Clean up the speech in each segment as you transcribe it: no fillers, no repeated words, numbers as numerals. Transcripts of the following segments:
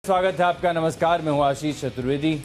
स्वागत है आपका। नमस्कार, मैं हूं आशीष चतुर्वेदी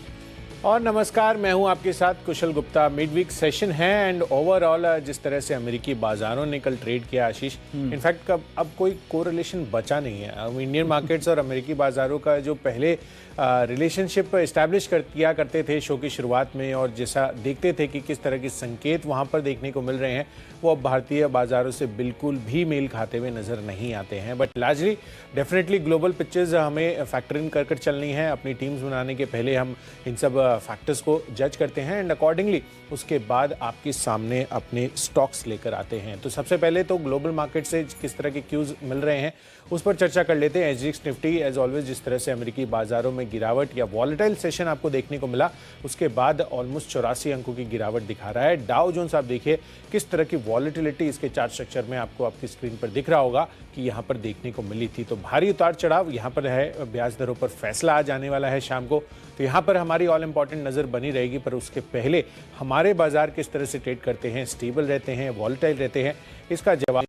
और नमस्कार, मैं हूं आपके साथ कुशल गुप्ता। मिड वीक सेशन है एंड ओवरऑल जिस तरह से अमेरिकी बाजारों ने कल ट्रेड किया आशीष, इनफैक्ट अब कोई कोरिलेशन बचा नहीं है। अब इंडियन मार्केट्स और अमेरिकी बाजारों का जो पहले रिलेशनशिप इस्टेब्लिश किया करते थे शो की शुरुआत में, और जैसा देखते थे कि किस तरह के संकेत वहां पर देखने को मिल रहे हैं, वो अब भारतीय बाजारों से बिल्कुल भी मेल खाते हुए नजर नहीं आते हैं। But largely definitely global pictures हमें फैक्टर इन कर चलनी है। अपनी टीम्स बनाने के पहले हम इन सब फैक्टर्स को जज करते हैं एंड अकॉर्डिंगली उसके बाद आपके सामने अपने स्टॉक्स लेकर आते हैं। तो सबसे पहले तो ग्लोबल मार्केट से किस तरह के क्यूज मिल रहे हैं उस पर चर्चा कर लेते हैं। एसजीएक्स निफ्टी एज ऑलवेज जिस तरह से अमेरिकी बाजारों में गिरावट या वॉलेटाइल सेशन आपको देखने को मिला, उसके बाद ऑलमोस्ट 84 अंकों की गिरावट दिखा रहा है। डाउ जोन्स आप देखिए किस तरह की वॉलेटिलिटी इसके चार्ट स्ट्रक्चर में आपको आपकी स्क्रीन पर दिख रहा होगा कि यहाँ पर देखने को मिली थी। तो भारी उतार चढ़ाव यहाँ पर है। ब्याज दरों पर फैसला आज आने वाला है शाम को, तो यहाँ पर हमारी ऑल इंपॉर्टेंट नजर बनी रहेगी। पर उसके पहले हमारे बाजार किस तरह से ट्रेड करते हैं, स्टेबल रहते हैं, वॉलेटाइल रहते हैं, इसका जवाब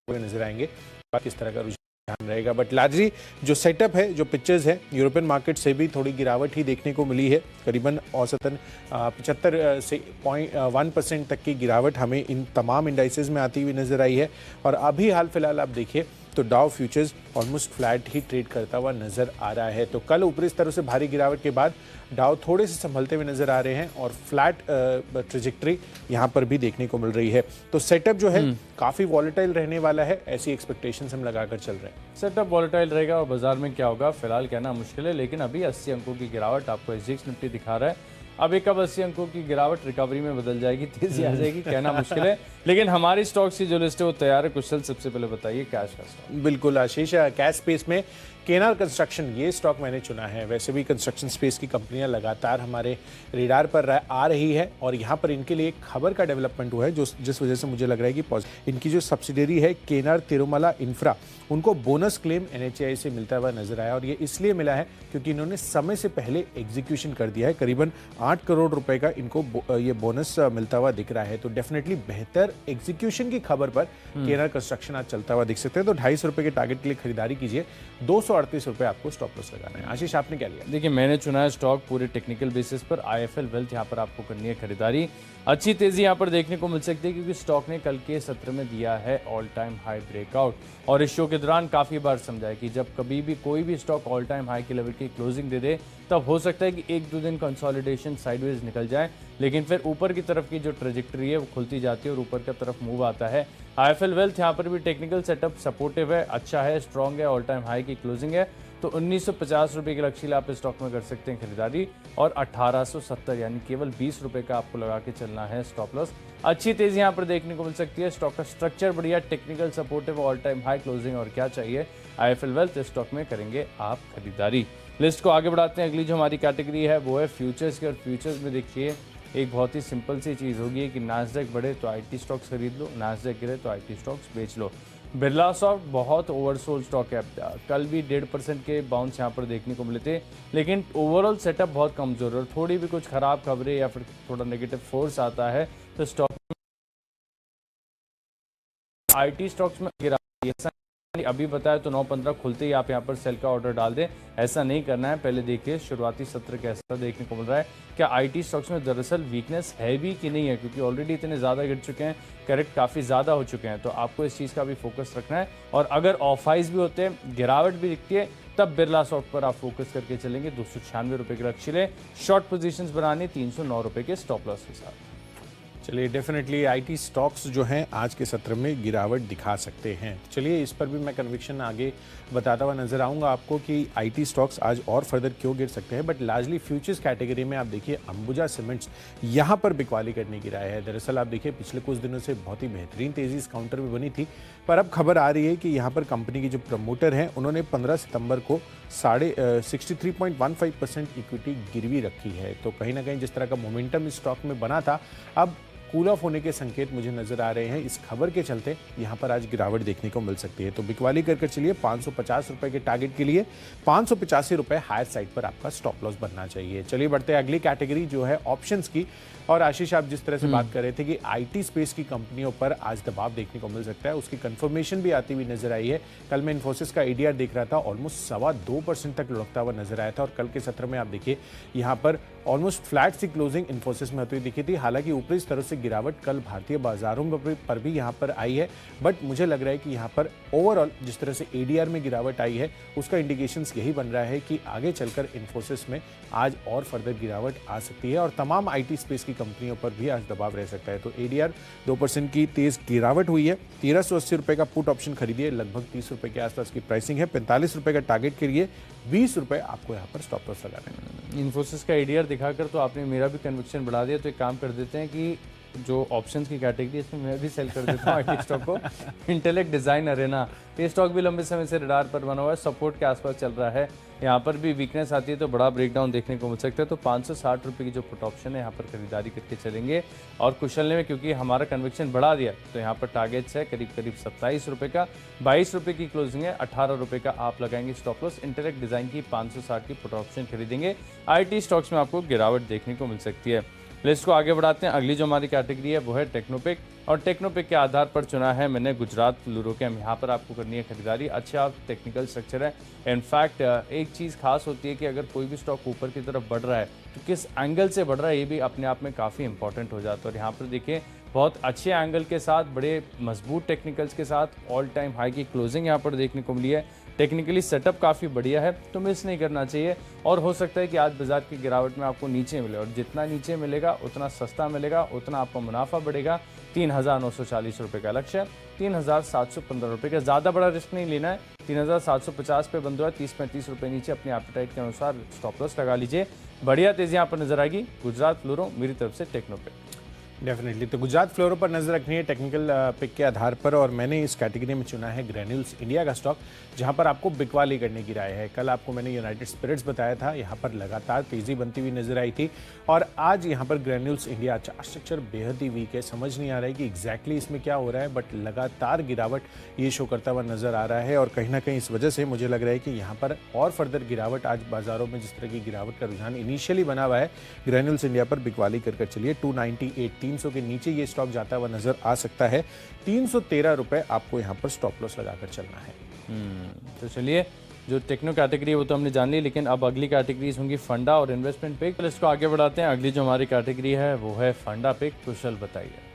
नजर आएंगे, किस तरह का रुझान रहेगा। बट लार्जली जो सेटअप है, जो पिक्चर्स है, यूरोपियन मार्केट से भी थोड़ी गिरावट ही देखने को मिली है। करीबन औसतन 75 से 0.1% तक की गिरावट हमें इन तमाम इंडाइसेस में आती हुई नजर आई है। और अभी हाल फिलहाल आप देखिए तो डाउ फ्यूचर्स ऑलमोस्ट फ्लैट ही ट्रेड करता हुआ नजर आ रहा है। तो कल ऊपरी स्तरों से भारी गिरावट के बाद डाउ थोड़े से संभलते हुए नजर आ रहे हैं और फ्लैट ट्रेजेक्टरी यहां पर भी देखने को मिल रही है। तो सेटअप जो है काफी वॉलेटाइल रहने वाला है, ऐसी एक्सपेक्टेशंस हम लगाकर चल रहे हैं। सेटअप वॉलेटाइल रहेगा और बाजार में क्या होगा फिलहाल कहना मुश्किल है, लेकिन अभी 80 अंकों की गिरावट आपको एसजीएक्स निफ्टी दिखा रहा है। अब एक 80 अंकों की गिरावट रिकवरी में बदल जाएगी, तेजी आ जाएगी, कहना मुश्किल है। लेकिन हमारी स्टॉक्स की जो लिस्ट है वो तैयार है। कुशल, सबसे पहले बताइए कैश का स्टॉक। बिल्कुल आशीष, कैश स्पेस में केनार कंस्ट्रक्शन ये स्टॉक मैंने चुना है। वैसे भी कंस्ट्रक्शन स्पेस की कंपनियां लगातार हमारे रेडार पर आ रही है और यहाँ पर इनके लिए एक खबर का डेवलपमेंट हुआ है जिस वजह से मुझे लग रहा है कि इनकी जो सब्सिडरी है केनार तिरुमला इंफ्रा, उनको बोनस क्लेम एनएचएआई से मिलता हुआ नजर आया। और ये इसलिए मिला है क्योंकि इन्होंने समय से पहले एग्जीक्यूशन कर दिया है। करीबन 8 करोड़ रुपए का इनको ये बोनस मिलता हुआ दिख रहा है। तो डेफिनेटली बेहतर एग्जीक्यूशन की खबर पर केनार कंस्ट्रक्शन आज चलता हुआ दिख सकते हैं। तो 250 रुपए के टारगेट के लिए खरीदारी कीजिए। 238 रुपए आपको स्टॉप लॉस लगाना है। आशीष, आपने क्या लिया? देखिए, मैंने चुना है स्टॉक पूरे टेक्निकल बेसिस पर आईएफएल वेल्थ। यहाँ पर आपको करनी है खरीदारी। अच्छी तेजी यहाँ पर देखने को मिल सकती है क्योंकि स्टॉक ने कल के सत्र में दिया है ऑल टाइम हाई ब्रेकआउट। और इस शो के दौरान काफी बार समझाया कि जब कभी भी कोई भी स्टॉक ऑल टाइम हाई के लेवल की क्लोजिंग दे दे तब हो सकता है कि 1-2 दिन कंसोलिडेशन साइडवेज निकल जाए, लेकिन फिर ऊपर की तरफ की जो ट्रेजेक्टरी है वो खुलती जाती है और ऊपर की तरफ मूव आता है। आईएफएल वेल्थ यहाँ पर भी टेक्निकल सेटअप सपोर्टिव है, अच्छा है, स्ट्रॉन्ग है, ऑल टाइम हाई की क्लोजिंग है। तो 1950 रुपये के लक्ष्य आप इस स्टॉक में कर सकते हैं खरीदारी और 1870 यानी केवल 20 रुपये का आपको लगा के चलना है स्टॉप लॉस। अच्छी तेजी यहाँ पर देखने को मिल सकती है। स्टॉक का स्ट्रक्चर बढ़िया, technical supportive, all time high closing, और क्या चाहिए। आईएफएल वेल्थ इस स्टॉक में करेंगे आप खरीदारी। लिस्ट को आगे बढ़ाते हैं। अगली जो हमारी कैटेगरी है वो है फ्यूचर्स की। और फ्यूचर्स में देखिए एक बहुत ही सिंपल सी चीज़ होगी कि नास्डैक बढ़े तो आईटी स्टॉक्स खरीद लो, नास्डैक गिरे तो आईटी स्टॉक्स बेच लो। बिरला सॉफ्ट बहुत ओवरसोल्ड स्टॉक है। कल भी 1.5% के बाउंस यहाँ पर देखने को मिले थे, लेकिन ओवरऑल सेटअप बहुत कमजोर है। और थोड़ी भी कुछ खराब खबरें या फिर थोड़ा नेगेटिव फोर्स आता है तो स्टॉक आईटी स्टॉक्स में गिरा। अभी बताया तो 9:15 खुलते ही आप यहाँ पर सेल का ऑर्डर डाल दें, ऐसा नहीं करना है। पहले देखिए शुरुआती सत्र कैसा देखने को मिल रहा है, क्या आईटी स्टॉक्स में दरअसल वीकनेस है भी कि नहीं है, क्योंकि ऑलरेडी इतने ज़्यादा गिर चुके हैं, करेक्ट काफ़ी ज़्यादा हो चुके हैं। तो आपको इस चीज़ का भी फोकस रखना है। और अगर ऑफ हाइज भी होते हैं, गिरावट भी दिखती है, तब बिरला सॉफ्ट पर आप फोकस करके चलेंगे। 296 रुपये के लक्ष्य ले, शॉर्ट पोजीशंस बनानी 309 रुपये के स्टॉप लॉस के साथ। चलिए, डेफिनेटली आईटी स्टॉक्स जो हैं आज के सत्र में गिरावट दिखा सकते हैं। चलिए, इस पर भी मैं कन्विक्शन आगे बताता हुआ नजर आऊंगा आपको कि आईटी स्टॉक्स आज और फर्दर क्यों गिर सकते हैं। बट लार्जली फ्यूचर्स कैटेगरी में आप देखिए अंबुजा सीमेंट्स यहाँ पर बिकवाली करने की राय है। दरअसल आप देखिए पिछले कुछ दिनों से बहुत ही बेहतरीन तेजी इस काउंटर में बनी थी, पर अब खबर आ रही है कि यहाँ पर कंपनी की जो प्रमोटर हैं उन्होंने 15 सितंबर को 63.15% इक्विटी गिरवी रखी है। तो कहीं ना कहीं जिस तरह का मोमेंटम इस स्टॉक में बना था, अब कूल ऑफ होने के संकेत मुझे नजर आ रहे हैं। इस खबर के चलते यहाँ पर आज गिरावट देखने को मिल सकती है। तो बिकवाली कर चलिए 550 रुपए के टारगेट के लिए 585 रुपए हायर साइड पर आपका स्टॉप लॉस बनना चाहिए। चलिए बढ़ते हैं अगली कैटेगरी जो है ऑप्शंस की। और आशीष, आप जिस तरह से बात कर रहे थे कि आईटी स्पेस की कंपनियों पर आज दबाव देखने को मिल सकता है, उसकी कंफर्मेशन भी आती हुई नजर आई है। कल मैं इन्फोसिस का एडीआर देख रहा था, ऑलमोस्ट 2.25% तक लुढ़कता हुआ नजर आया था। और कल के सत्र में आप देखिए यहाँ पर almost flattish closing Infosys में होती हुई दिखी थी। हालांकि ऊपरी स्तरों से गिरावट कल भारतीय बाजारों पर भी यहाँ पर आई है, बट मुझे लग रहा है कि यहाँ पर ओवरऑल जिस तरह से एडीआर में गिरावट आई है उसका इंडिकेशंस यही बन रहा है कि आगे चलकर इन्फोसिस में आज और फर्दर गिरावट आ सकती है और तमाम आईटी स्पेस की कंपनियों पर भी आज दबाव रह सकता है। तो एडीआर 2% की तेज गिरावट हुई है। 1380 रुपए का पुट ऑप्शन खरीदिए, लगभग 30 रुपए के आसपास की प्राइसिंग है। 45 रुपए का टारगेट के लिए 20 रुपए आपको यहाँ पर स्टॉप लॉस लगाना है। इन्फोसिस का एडीआर दिखाकर तो आपने मेरा भी कन्विक्शन बढ़ा दिया। तो एक काम कर देते हैं कि जो ऑप्शंस की कैटेगरी है इसमें मैं भी सेल कर देता हूँ आईटी स्टॉक को। इंटेलेक्ट डिजाइन अरेना, ये स्टॉक भी लंबे समय से रडार पर बना हुआ है, सपोर्ट के आसपास चल रहा है। यहाँ पर भी वीकनेस आती है तो बड़ा ब्रेकडाउन देखने को मिल सकता है। तो 560 रुपये की जो पुट ऑप्शन है यहाँ पर खरीदारी करके चलेंगे। और कुशल ने क्योंकि हमारा कन्विक्शन बढ़ा दिया तो यहाँ पर टारगेट्स है करीब 27 रुपये का, 22 रुपये की क्लोजिंग है, 18 रुपये का आप लगाएंगे स्टॉप लॉस। इंटेलेक्ट डिजाइन की 560 की पुट ऑप्शन खरीदेंगे। आईटी स्टॉक्स में आपको गिरावट देखने को मिल सकती है। लिस्ट को आगे बढ़ाते हैं। अगली जो हमारी कैटेगरी है वो है टेक्नोपिक, और टेक्नोपिक के आधार पर चुना है मैंने गुजरात फ्लोरोकेम। यहाँ पर आपको करनी है खरीदारी। अच्छा टेक्निकल स्ट्रक्चर है। इनफैक्ट एक चीज़ खास होती है कि अगर कोई भी स्टॉक ऊपर की तरफ बढ़ रहा है तो किस एंगल से बढ़ रहा है ये भी अपने आप में काफ़ी इंपॉर्टेंट हो जाता है। और यहाँ पर देखिए बहुत अच्छे एंगल के साथ, बड़े मजबूत टेक्निकल्स के साथ ऑल टाइम हाई की क्लोजिंग यहाँ पर देखने को मिली है। टेक्निकली सेटअप काफ़ी बढ़िया है तो मिस नहीं करना चाहिए। और हो सकता है कि आज बाजार की गिरावट में आपको नीचे मिले, और जितना नीचे मिलेगा उतना सस्ता मिलेगा, उतना आपका मुनाफा बढ़ेगा। 3,940 रुपये का लक्ष्य है, 3,715 रुपये का। ज़्यादा बड़ा रिस्क नहीं लेना है। 3,750 पे बंद हुआ है, 30-35 रुपये नीचे अपने एपेटाइट के अनुसार स्टॉप लॉस लगा लीजिए। बढ़िया तेजी यहाँ पर नजर आएगी। गुजरात फ्लोरो मेरी तरफ से टेक्नोपिक। डेफिनेटली, तो गुजरात फ्लोरो पर नजर रखनी है टेक्निकल पिक के आधार पर। और मैंने इस कैटेगरी में चुना है ग्रैन्यूल्स इंडिया का स्टॉक, जहां पर आपको बिकवाली करने की राय है। कल आपको मैंने यूनाइटेड स्पिरिट्स बताया था, यहां पर लगातार तेजी बनती हुई नजर आई थी। और आज यहां पर ग्रैन्यूल्स इंडिया चार्ट स्ट्रक्चर बेहद ही वीक है, समझ नहीं आ रहा है कि एग्जैक्टली इसमें क्या हो रहा है, बट लगातार गिरावट ये शो करता हुआ नजर आ रहा है। और कहीं ना कहीं इस वजह से मुझे लग रहा है कि यहाँ पर और फर्दर गिरावट आज बाजारों में जिस तरह की गिरावट का रुझान इनिशियली बना हुआ है, ग्रैन्यूल्स इंडिया पर बिकवाली कर चलिए। 298 300 के नीचे ये स्टॉक जाता हुआ नजर आ सकता है। 313 रुपए आपको यहां पर स्टॉप लॉस लगाकर चलना है। तो चलिए, जो टेक्नो कैटेगरी है वो तो हमने जान ली, लेकिन अब अगली कैटेगरीज होंगी फंडा और इन्वेस्टमेंट पिक। तो इसको आगे बढ़ाते हैं। अगली जो हमारी कैटेगरी है वो है फंडा पिक। कुशल बताइए।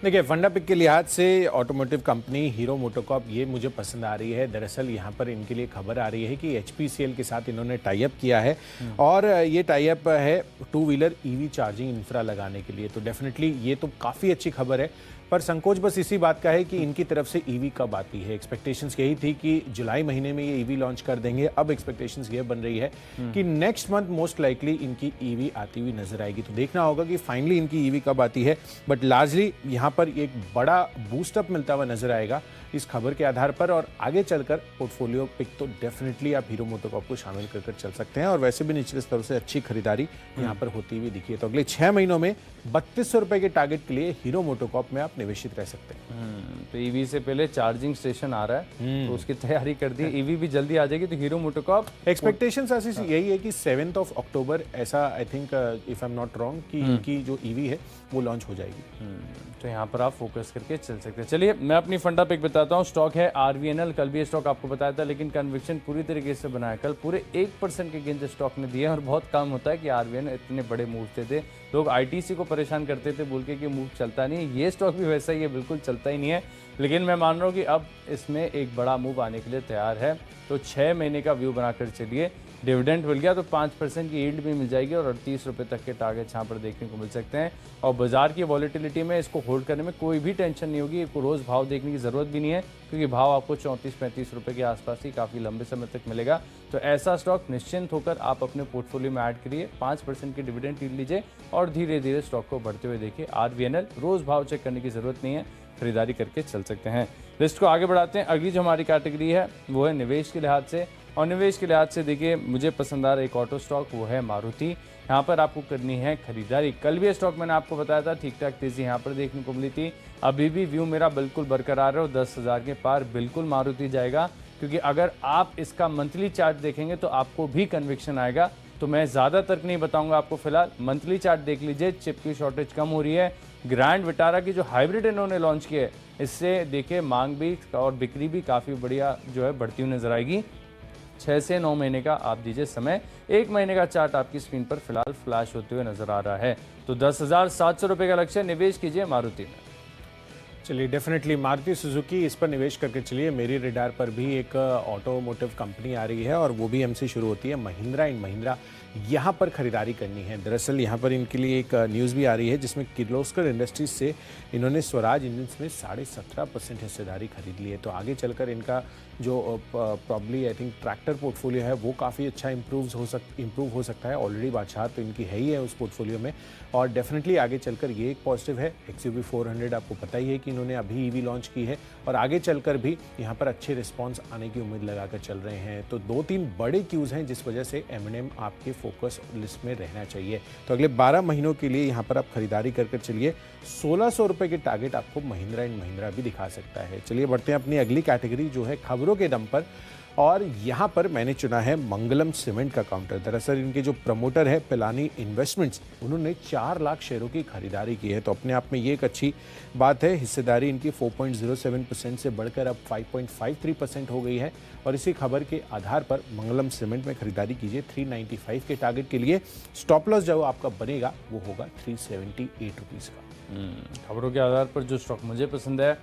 देखिए, फंडा पिक के लिहाज से ऑटोमोटिव कंपनी हीरो मोटोकॉर्प ये मुझे पसंद आ रही है। दरअसल यहाँ पर इनके लिए खबर आ रही है कि HPCL के साथ इन्होंने टाई अप किया है, और ये टाई अप है 2 व्हीलर EV चार्जिंग इंफ्रा लगाने के लिए। तो डेफिनेटली ये तो काफ़ी अच्छी खबर है, पर संकोच बस इसी बात का है कि इनकी तरफ से EV कब आती है। एक्सपेक्टेशंस यही थी कि जुलाई महीने में ये EV लॉन्च कर देंगे। अब एक्सपेक्टेशंस ये बन रही है कि नेक्स्ट मंथ मोस्ट लाइकली इनकी EV आती हुई नजर आएगी। तो देखना होगा कि फाइनली इनकी EV कब आती है, बट लार्जली यहाँ पर एक बड़ा बूस्टअप मिलता हुआ नजर आएगा इस खबर के आधार पर। और आगे चलकर पोर्टफोलियो पिक तो डेफिनेटली आप हीरो मोटोकॉर्प को शामिल कर चल सकते हैं। और वैसे भी निचले स्तर से अच्छी खरीदारी यहाँ पर होती हुई दिखी है। तो अगले 6 महीनों में 3200 रुपए के टारगेट के लिए हीरो मोटोकॉर्प में आप निवेशित रह सकते हैं। तो EV से पहले चार्जिंग स्टेशन आ रहा है, तो उसकी तैयारी कर दी। EV भी जल्दी आ जाएगी तो हीरो मोटोकॉर्प। एक्सपेक्टेशंस आशीष यही है कि 7 अक्टूबर ऐसा, I think if I am not wrong, कि इनकी जो EV है वो लॉन्च हो जाएगी। तो यहाँ पर आप फोकस करके चल सकते हैं। चलिए, मैं अपनी फंडा पिक बताता हूँ। स्टॉक है RVNL। कल भी ये स्टॉक आपको बताया था, लेकिन कन्विक्शन पूरी तरीके से बनाया। कल पूरे 1% के गेंद स्टॉक ने दिए, और बहुत कम होता है कि RVNL इतने बड़े मूव थे। लोग ITC को परेशान करते थे बोल के कि मूव चलता नहीं है। ये स्टॉक भी वैसा ही है, बिल्कुल चलता ही नहीं है। लेकिन मैं मान रहा हूँ कि अब इसमें एक बड़ा मूव आने के लिए तैयार है। तो 6 महीने का व्यू बनाकर चलिए। डिविडेंड मिल गया तो 5% की यील्ड भी मिल जाएगी, और 38 रुपये तक के टारगेट यहाँ पर देखने को मिल सकते हैं। और बाजार की वॉलेटिलिटी में इसको होल्ड करने में कोई भी टेंशन नहीं होगी। रोज़ भाव देखने की ज़रूरत भी नहीं है, क्योंकि भाव आपको 34-35 रुपये के आसपास ही काफ़ी लंबे समय तक मिलेगा। तो ऐसा स्टॉक निश्चिंत होकर आप अपने पोर्टफोलियो में ऐड करिए। 5% की डिविडेंड यील्ड लीजिए और धीरे धीरे स्टॉक को बढ़ते हुए देखिए। RVNL रोज़ भाव चेक करने की ज़रूरत नहीं है, खरीदारी करके चल सकते हैं। लिस्ट को आगे बढ़ाते हैं। अगली जो हमारी कैटेगरी है वो है निवेश के लिहाज से और निवेश के लिहाज से देखिए मुझे पसंद आ रहा एक ऑटो स्टॉक, वो है मारुति। यहाँ पर आपको करनी है खरीदारी। कल भी ये स्टॉक मैंने आपको बताया था, ठीक ठाक तेजी यहाँ पर देखने को मिली थी। अभी भी व्यू मेरा बिल्कुल बरकरार है और 10,000 के पार बिल्कुल मारुति जाएगा, क्योंकि अगर आप इसका मंथली चार्ट देखेंगे तो आपको भी कन्विक्शन आएगा। तो मैं ज़्यादा तर्क नहीं बताऊंगा आपको, फिलहाल मंथली चार्ट देख लीजिए। चिप की शॉर्टेज कम हो रही है। ग्रैंड विटारा की जो हाइब्रिड इन्होंने लॉन्च की है, इससे देखिए मांग भी और बिक्री भी काफ़ी बढ़िया जो है बढ़ती हुई नजर आएगी। 6 से 9 महीने का आप दीजिए समय। 1 महीने का चार्ट आपकी स्क्रीन पर फिलहाल फ्लैश होते हुए नजर आ रहा है। तो 10,700 रुपये का लक्ष्य, निवेश कीजिए मारुति में। चलिए, डेफिनेटली मारुति सुजुकी, इस पर निवेश करके चलिए। मेरी रेडार पर भी एक ऑटोमोटिव कंपनी आ रही है और वो भी एम से शुरू होती है, महिंद्रा एंड महिंद्रा। यहाँ पर खरीदारी करनी है। दरअसल यहाँ पर इनके लिए एक न्यूज़ भी आ रही है जिसमें किर्लोस्कर इंडस्ट्रीज से इन्होंने स्वराज इंजन्स में 17.5% हिस्सेदारी खरीद ली है। तो आगे चलकर इनका जो probably I think tractor portfolio है वो काफ़ी अच्छा इम्प्रूव हो सकता है। ऑलरेडी बादशाह तो इनकी है ही है उस पोर्टफोलियो में, और डेफिनेटली आगे चलकर ये एक पॉजिटिव है। XUV 400 आपको पता ही है कि इन्होंने अभी EV लॉन्च की है और आगे चलकर भी यहाँ पर अच्छे रिस्पॉन्स आने की उम्मीद लगाकर चल रहे हैं। तो 2-3 बड़े क्यूज़ हैं जिस वजह से M&M आपके फोकस लिस्ट में रहना चाहिए। तो अगले 12 महीनों के लिए यहाँ पर आप खरीदारी कर चलिए। 1,600 रुपये के टारगेट आपको महिंद्रा एंड महिंद्रा भी दिखा सकता है। चलिए बढ़ते हैं अपनी अगली कैटेगरी जो है खबरों के दम पर, और यहाँ पर मैंने चुना है मंगलम सीमेंट का काउंटर। दरअसल इनके जो प्रमोटर है पिलानी इन्वेस्टमेंट्स, उन्होंने 4 लाख शेयरों की खरीदारी की है। तो अपने आप में ये एक अच्छी बात है। हिस्सेदारी इनकी 4.07% से बढ़कर अब 5.53% हो गई है। और इसी खबर के आधार पर मंगलम सीमेंट में खरीदारी कीजिए 395 के टारगेट के लिए। स्टॉप लॉस जो आपका बनेगा वो होगा 378 रुपीज़ का। खबरों के आधार पर जो स्टॉक मुझे पसंद है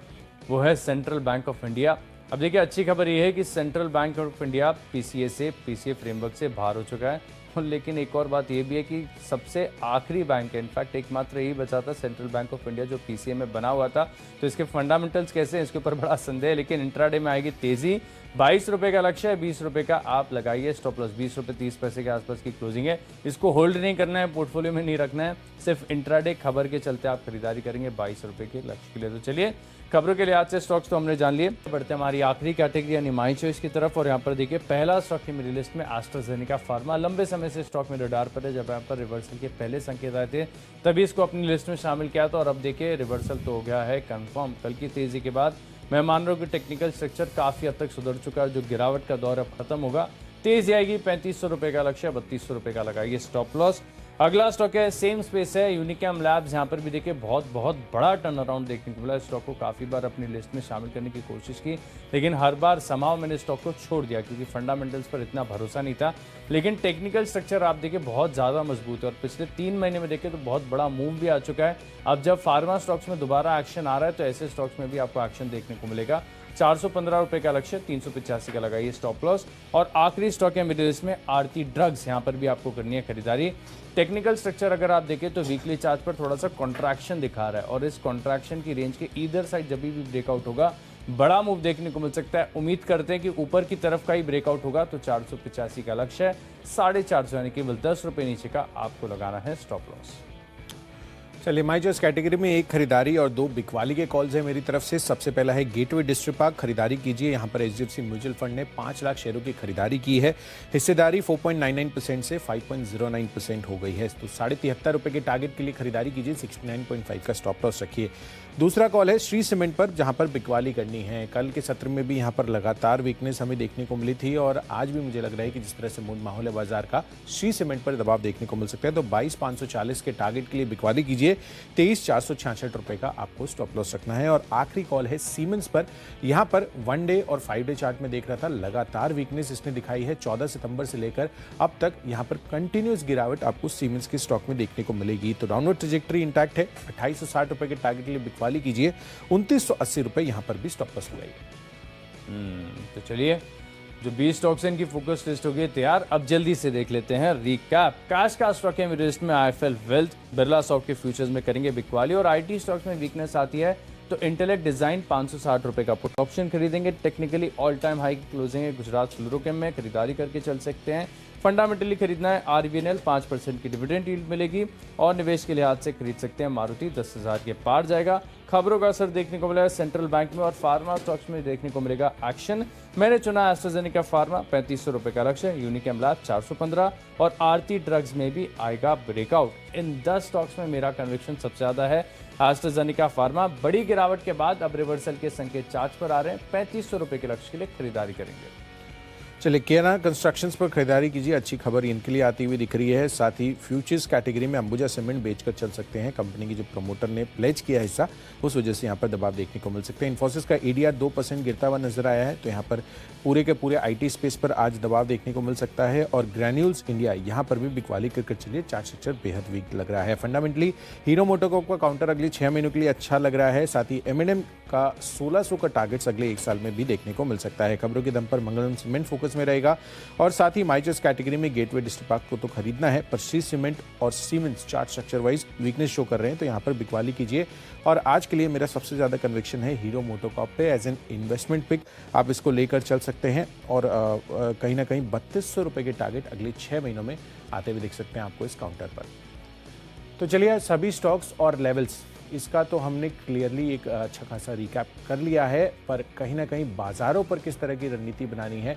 वो है सेंट्रल बैंक ऑफ इंडिया। अब देखिए अच्छी खबर ये है कि central bank of India PCA framework से बाहर हो चुका है। लेकिन एक और बात ये भी है कि सबसे आखिरी बैंक है, इनफैक्ट एकमात्र यही बचा था सेंट्रल बैंक ऑफ इंडिया जो पीसीए में बना हुआ था। तो इसके फंडामेंटल्स कैसे हैं इसके ऊपर बड़ा संदेह है, लेकिन इंट्राडे में आएगी तेजी। 22 रुपये का लक्ष्य है, 20 रुपये का आप लगाइए स्टॉप लॉस। 20 रुपये 30 पैसे के आसपास की क्लोजिंग है। इसको होल्ड नहीं करना है, पोर्टफोलियो में नहीं रखना है, सिर्फ इंट्राडे खबर के चलते आप खरीदारी करेंगे 22 रुपये के लक्ष्य के लिए। तो चलिए खबरों के लिहाज से स्टॉक्स तो हमने जान लिए। बढ़ते हमारी आखिरी कैटेगरी यानी माई चॉइस की तरफ, और यहाँ पर देखिए पहला स्टॉक है मेरी लिस्ट में एस्ट्राजेनेका फार्मा। लंबे समय से स्टॉक में रडार पर है। जब यहाँ पर रिवर्सल के पहले संकेत आए थे तभी इसको अपनी लिस्ट में शामिल किया था, और अब देखिए रिवर्सल तो हो गया है कंफर्म। कल की तेजी के बाद मैं मान रहा हूँ कि टेक्निकल स्ट्रक्चर काफ़ी हद तक सुधर चुका है। जो गिरावट का दौर अब खत्म होगा, तेजी आएगी। 3500 रुपये का लक्ष्य, 3200 रुपये का लगाइए स्टॉप लॉस। अगला स्टॉक है सेम स्पेस है यूनिकैम लैब्स। यहाँ पर भी देखिए बहुत बड़ा टर्न अराउंड देखने को मिला। स्टॉक को काफ़ी बार अपनी लिस्ट में शामिल करने की कोशिश की, लेकिन हर बार समाव मैंने स्टॉक को छोड़ दिया क्योंकि फंडामेंटल्स पर इतना भरोसा नहीं था। लेकिन टेक्निकल स्ट्रक्चर आप देखिए बहुत ज़्यादा मजबूत है, और पिछले 3 महीने में देखें तो बहुत बड़ा मूव भी आ चुका है। अब जब फार्मा स्टॉक्स में दोबारा एक्शन आ रहा है तो ऐसे स्टॉक्स में भी आपको एक्शन देखने को मिलेगा। 415 रुपये का लक्ष्य, 385 का लगाइए स्टॉप लॉस। और आखिरी स्टॉक है मेरे लिस्ट में आरती ड्रग्स। यहाँ पर भी आपको करनी है खरीदारी। टेक्निकल स्ट्रक्चर अगर आप देखें तो वीकली चार्ट पर थोड़ा सा कॉन्ट्रैक्शन दिखा रहा है, और इस कॉन्ट्रैक्शन की रेंज के ईदर साइड जब भी ब्रेकआउट होगा बड़ा मूव देखने को मिल सकता है। उम्मीद करते हैं कि ऊपर की तरफ का ही ब्रेकआउट होगा। तो 485 का लक्ष्य है, 450 यानी केवल 10 रुपये नीचे का आपको लगाना है स्टॉप लॉस। चलिए माई चॉइस कैटेगरी में एक खरीदारी और 2 बिकवाली के कॉल्स हैं मेरी तरफ से। सबसे पहला है गेटवे डिस्ट्रिपार्क, खरीदारी कीजिए। यहाँ पर HDFC म्यूचुअल फंड ने 5 लाख शेयरों की खरीदारी की है। हिस्सेदारी 4.99% से 5.09% हो गई है। तो 73.5 रुपये के टारगेट के लिए खरीदारी कीजिए। 69.5 का स्टॉप लॉस रखिए। दूसरा कॉल है श्री सीमेंट पर, जहां पर बिकवाली करनी है। कल के सत्र में भी यहां पर लगातार वीकनेस हमें देखने को मिली थी, और आज भी मुझे लग रहा है कि जिस तरह से मूड माहौल है बाजार का, श्री सीमेंट पर दबाव देखने को मिल सकता है। तो 22,540 के टारगेट के लिए बिकवाली कीजिए। 23,466 रुपये का आपको स्टॉप लॉस रखना है। और आखिरी कॉल है सीमेंस पर। यहां पर 1 डे और 5 डे चार्ट में देख रहा था लगातार वीकनेस इसने दिखाई है। 14 सितंबर से लेकर अब तक यहां पर कंटिन्यूस गिरावट आपको सीमेंस के स्टॉक में देखने को मिलेगी। तो डाउनवर्ड ट्रेजेक्टरी इंटैक्ट है। 2860 रुपये के टारगेट के लिए बिकवाली कीजिए। 2980 रुपये यहां पर भी स्टॉप लॉस लगाइए। तो चलिए जो 20 स्टॉक्स हैं इनकी फोकस लिस्ट हो गई तैयार। अब जल्दी से देख लेते हैं रिकैप। कैश का स्टॉक है मेरी लिस्ट में IIFL वेल्थ, बिरला सॉफ्ट के फ्यूचर्स में करेंगे बिकवाली, और IT स्टॉक्स में वीकनेस आती है तो इंटेलेक्ट डिजाइन 560 रुपये का पुट ऑप्शन खरीदेंगे। टेक्निकली ऑल टाइम हाई की क्लोजिंग है। गुजरात फ्लोरोकेम में खरीदारी करके चल सकते हैं। फंडामेंटली खरीदना है RVNL 5% की डिविडेंड यील्ड मिलेगी और निवेश के लिहाज से खरीद सकते हैं। मारुति 10,000 के पार जाएगा। खबरों का असर देखने को मिला है सेंट्रल बैंक में और फार्मा स्टॉक्स में देखने को मिलेगा एक्शन। मैंने चुना एस्ट्राजेनेका फार्मा 3500 रुपए का लक्ष्य, यूनिकेम लैब 415 और आरती ड्रग्स में भी आएगा ब्रेकआउट। इन 10 स्टॉक्स में मेरा कन्विक्शन सबसे ज्यादा है। एस्ट्राजेनेका फार्मा बड़ी गिरावट के बाद अब रिवर्सल के संकेत चार्ट पर आ रहे हैं। 3500 रुपए के लक्ष्य के लिए खरीदारी करेंगे। चलिए, केना कंस्ट्रक्शंस पर खरीदारी कीजिए, अच्छी खबर इनके लिए आती हुई दिख रही है। साथ ही फ्यूचर्स कैटेगरी में अंबुजा सीमेंट बेचकर चल सकते हैं। कंपनी की जो प्रमोटर ने प्लेज किया हिस्सा, उस वजह से यहाँ पर दबाव देखने को मिल सकते हैं। इन्फोसिस का ADR 2% गिरता हुआ नजर आया है, तो यहाँ पर पूरे के पूरे IT स्पेस पर आज दबाव देखने को मिल सकता है। और ग्रैन्यूल्स इंडिया यहाँ पर भी बिकवाली करके चलिए, चार्ट स्ट्रक्चर बेहद वीक लग रहा है। फंडामेंटली हीरो मोटोकॉर्प का काउंटर अगली 6 महीनों के लिए अच्छा लग रहा है। साथ ही M&M का 1600 का टारगेट्स अगले 1 साल में भी देखने को मिल सकता है। खबरों के दम पर मंगलम सीमेंट फोकस में रहेगा और साथ ही माइचर्स कैटेगरी में गेटवे डिस्ट्रिक्ट को तो खरीदना है, पर श्री सीमेंट और cements chart structure wise weakness show कर रहे हैं, तो यहाँ पर बिकवाली कीजिए। और आज के लिए मेरा सबसे ज्यादा कन्विक्शन है हीरो मोटोकॉर्प पे एज एन इन्वेस्टमेंट पिक। आप इसको लेकर चल सकते हैं और कहीं ना कहीं 3200 रुपए के टारगेट अगले 6 महीनों में आते हुए दिख सकते हैं आपको इस काउंटर पर। तो चलिए, सभी स्टॉक्स और लेवल्स इसका तो हमने क्लियरली एक अच्छा खासा रिकैप कर लिया है, पर कहीं ना कहीं बाजारों पर किस तरह की रणनीति बनानी है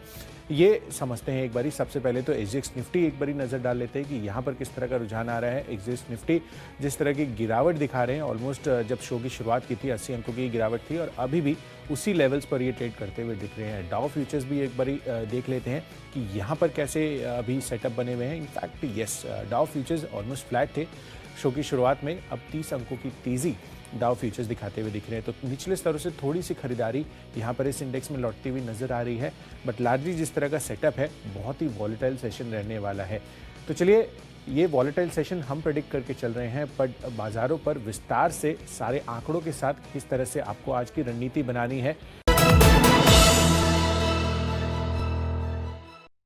ये समझते हैं एक बारी। सबसे पहले तो SGX निफ्टी एक बारी नज़र डाल लेते हैं कि यहाँ पर किस तरह का रुझान आ रहा है। SGX निफ्टी जिस तरह की गिरावट दिखा रहे हैं, ऑलमोस्ट जब शो की शुरुआत की थी 80 अंकों की गिरावट थी और अभी भी उसी लेवल्स पर ये ट्रेड करते हुए दिख रहे हैं। डाउ फ्यूचर्स भी एक बारी देख लेते हैं कि यहाँ पर कैसे अभी सेटअप बने हुए हैं। In fact yes, Dow futures almost flat थे शो की शुरुआत में, अब 30 अंकों की तेजी डाउ फ्यूचर्स दिखाते हुए दिख रहे हैं। तो निचले स्तरों से थोड़ी सी खरीदारी यहाँ पर इस इंडेक्स में लौटती हुई नजर आ रही है, बट लार्जली जिस तरह का सेटअप है बहुत ही वॉलेटाइल सेशन रहने वाला है। तो चलिए, ये वॉलेटाइल सेशन हम प्रेडिक्ट करके चल रहे हैं, बट बाजारों पर विस्तार से सारे आंकड़ों के साथ किस तरह से आपको आज की रणनीति बनानी है